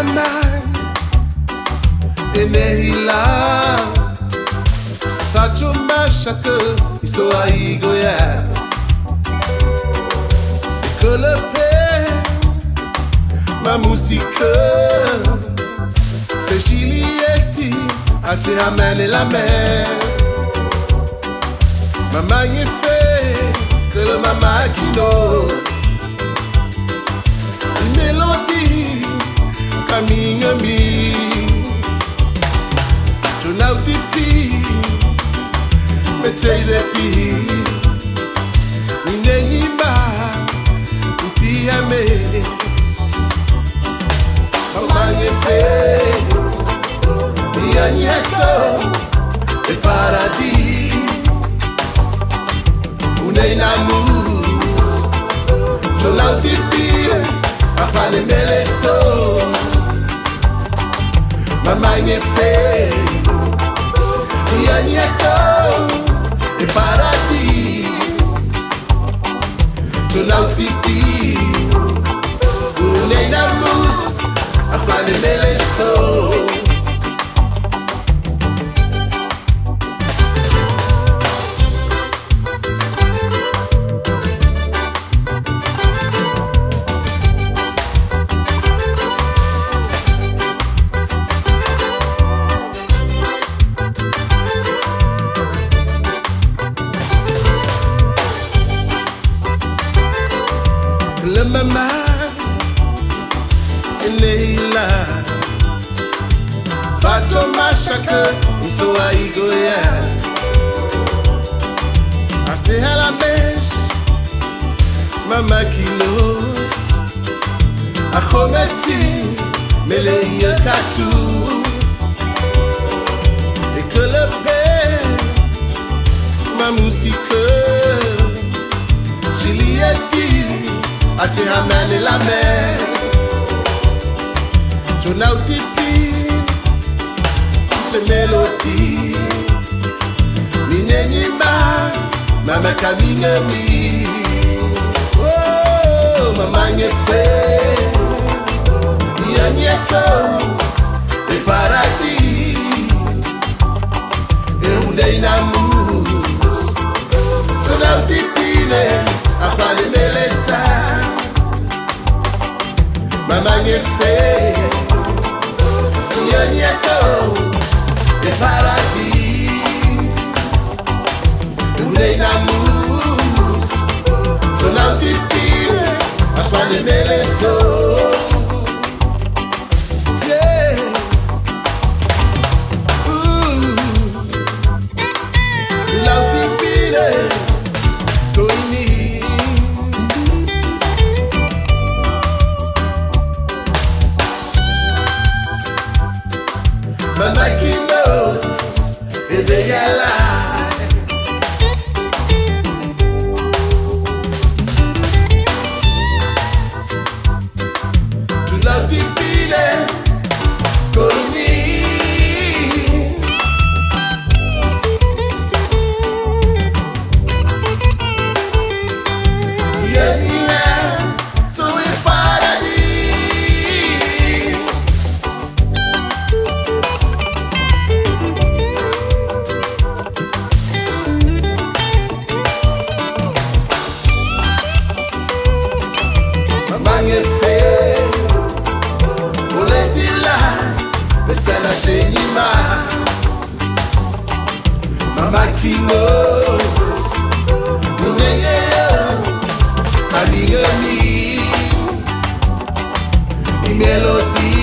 mind enehila Tacho mashaka iso aigo ya Ekolope ma musique Peshilieti ate hamene la mer Mama y fait que le mama qui n'ose Une mélodie caminho mi Junauti Metei de pi Ninguém ma Uti ames Mama y fait Mi agneso E paradis Unei namus Junauti pi Afane meleso Mama y fait Mi agneso E paradis Junauti pi Unei namus Afane meleso Le mama enehila Fato mashaka iso aigo ya Ase hala mesh Mama kilos Achometi mele ya katu Et que le père Ma musique Juliette Ate hamene la mer Junauti pi Te melodi Ninguém ma Mama caminha mi Oh, mama nye fe Ia nye so E paradis E unei namus Junauti pine Afale melesa Mama nye fe Ia nye so E paradis Unei namus Junauti pine Afale meleso Yeah Junauti pine Toini Mama qui knows et they are alive. To love the beating, go to me. Yeah, yeah, so we paradis. Mange fe Oletila Besana shenima Mama kinos Nuneye Amiga mi I melodi